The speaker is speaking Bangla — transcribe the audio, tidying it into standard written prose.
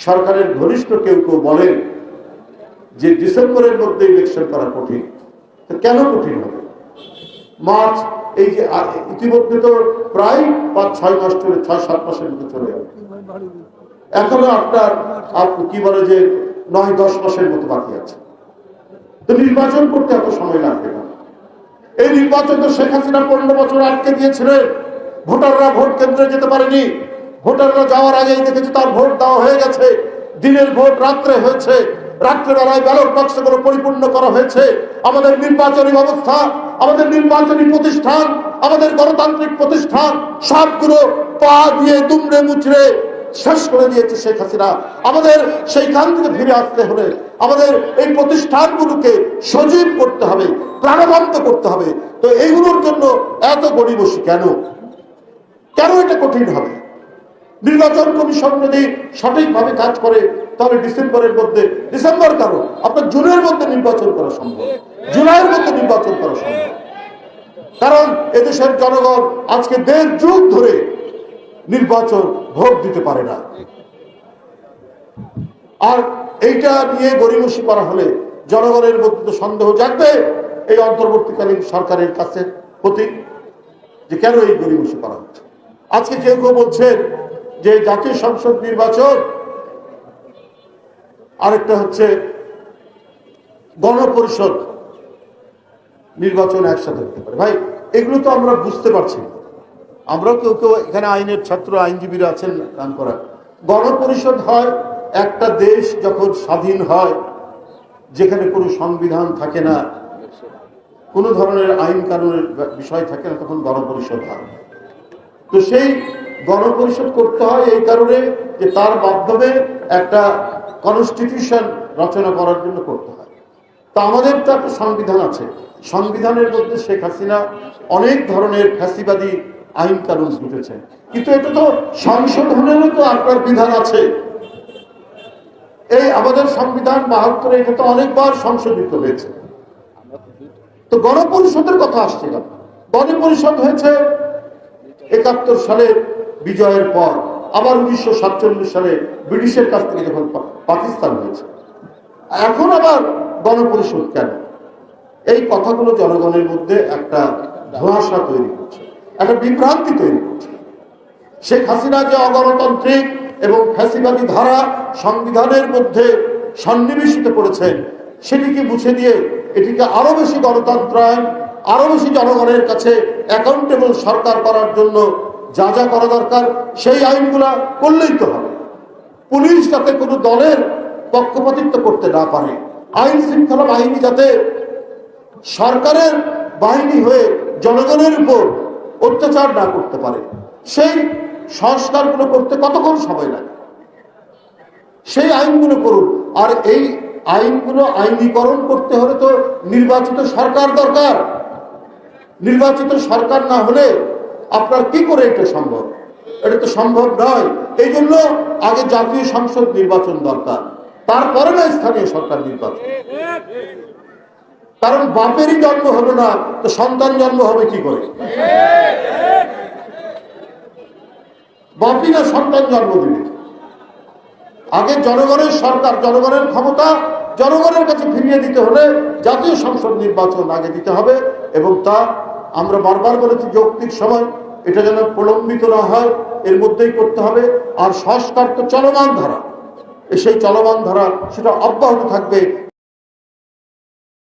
সরকারের ঘনিষ্ঠ কেউ কেউ বলেন যে ডিসেম্বরের মধ্যে ইলেকশন করা কঠিন। কেন কঠিন হবে? মার্চ, এই যে ইতিমধ্যে তো প্রায় 5-6 মাস চলে, 6-7 মাসের মতো চলে যাবে। এখনো আপনার কি বলে যে 9-10 মাসের মতো বাকি আছে। তো নির্বাচন করতে এত সময় লাগবে না। এই নির্বাচন তো শেখ হাসিনা 15 বছর আটকে দিয়েছিলেন। ভোটাররা ভোট কেন্দ্রে যেতে পারেনি। ভোটাররা যাওয়ার আগেই দেখেছে তার ভোট দেওয়া হয়ে গেছে। দিনের ভোট রাত্রে হয়েছে, রাত্রেবেলায় ব্যালট বাক্সগুলো পরিপূর্ণ করা হয়েছে। আমাদের নির্বাচনী ব্যবস্থা, আমাদের নির্বাচনী প্রতিষ্ঠান, আমাদের গণতান্ত্রিক প্রতিষ্ঠান সবগুলো পা দিয়ে দুমড়ে মুচড়ে শেষ করে দিয়েছে শেখ হাসিনা। আমাদের সেইখান থেকে ফিরে আসতে হলে আমাদের এই প্রতিষ্ঠানগুলোকে সজীব করতে হবে, প্রাণবন্ত করতে হবে। তো এইগুলোর জন্য এত গড়িমসি কেন? কেন এটা কঠিন হবে? নির্বাচন কমিশন যদি সঠিকভাবে কাজ করে তাহলে ডিসেম্বরের মধ্যে, ডিসেম্বর কেন, আপনার জুনের মধ্যে নির্বাচন করা সম্ভব, জুলাইয়ের মধ্যে নির্বাচন করা সম্ভব। কারণ এদেশের জনগণ আজকে 1.5 যুগ ধরে নির্বাচন ভোট দিতে পারে না। আর এইটা নিয়ে গড়িমসি করা হলে জনগণের মধ্যে তো সন্দেহ জাগবে এই অন্তর্বর্তীকালীন সরকারের কাছে প্রতি, যে কেন এই গড়িমসি করা হচ্ছে। আজকে কেউ কেউ বলছেন যে জাতীয় সংসদ নির্বাচন, আরেকটা হচ্ছে গণপরিষদ নির্বাচন একসাথে হতে পারে। ভাই, এগুলো তো আমরা বুঝতে পারছি। আমরাও কেউ কেউ এখানে আইনের ছাত্র, আইনজীবীরা আছেন কাম করা। গণপরিষদ হয় একটা দেশ যখন স্বাধীন হয়, যেখানে কোনো সংবিধান থাকে না, কোনো ধরনের আইন কানুনের বিষয় থাকে না, তখন গণপরিষদ হয়। তো সেই গণপরিষদ করতে হয় এই কারণে যে তার মাধ্যমে একটা কনস্টিটিউশন রচনা করার জন্য করতে হয়। তো আমাদের তো একটা সংবিধান আছে, সংবিধানের মধ্যে শেখ হাসিনা অনেক ধরনের ফ্যাসিবাদী আইন কানুন উঠেছে, কিন্তু এটা তো সংশোধনেরও তো আপনার বিধান আছে। এই আমাদের সংবিধান 72-এ এটা তো অনেকবার সংশোধিত হয়েছে। তো গণপরিষদের কথা আসছে না। গণপরিষদ হয়েছে 71 সালে বিজয়ের পর, আবার 1947 সালে ব্রিটিশের কাছ থেকে যখন পাকিস্তান হয়েছে। এখন আবার গণপরিষদ কেন? এই কথাগুলো জনগণের মধ্যে একটা ধোঁয়াশা তৈরি করছে, একটা বিভ্রান্তি তৈরি করছে। শেখ হাসিনা যে অগণতান্ত্রিক এবং ফ্যাসিবাদী ধারা সংবিধানের মধ্যে সন্নিবেশিত করেছেন, সেটিকে মুছে দিয়ে এটিকে আরো বেশি গণতন্ত্রায়ন, আরো বেশি জনগণের কাছে অ্যাকাউন্টেবল সরকার করার জন্য যা যা করা দরকার সেই আইনগুলা করলেই তো হবে। পুলিশ যাতে কোনো দলের পক্ষপাতিত্ব করতে না পারে, আইন শৃঙ্খলা বাহিনী যাতে সরকারের বাহিনী হয়ে জনগণের উপর অত্যাচার না করতে পারে, সেই সংস্কারগুলো করতে কতক্ষণ সময় লাগে? সেই আইনগুলো করুন। আর এই আইনগুলো আইনীকরণ করতে হলে তো নির্বাচিত সরকার দরকার। নির্বাচিত সরকার না হলে আপনার কি করে এটা সম্ভব? এটা তো সম্ভব নয়। এই জন্য আগে জাতীয় সংসদ নির্বাচন দরকার, তারপরে না স্থানীয় সরকার নির্বাচন। কারণ বাপেরই জন্ম হলো না, তো সন্তান জন্ম হবে কি করে? বাপই না সন্তান জন্ম দিবে। আগে জনগণের সরকার, জনগণের ক্ষমতা জনগণের কাছে ফিরিয়ে দিতে হলে জাতীয় সংসদ নির্বাচন আগে দিতে হবে। এবং তা আমরা বারবার বলেছি, যৌক্তিক সময় এটা যেন প্রলম্বিত না হয়, এর মধ্যেই করতে হবে। আর সংস্কার তো চলমান ধারা, সেই চলমান ধারা সেটা অব্যাহত থাকবে।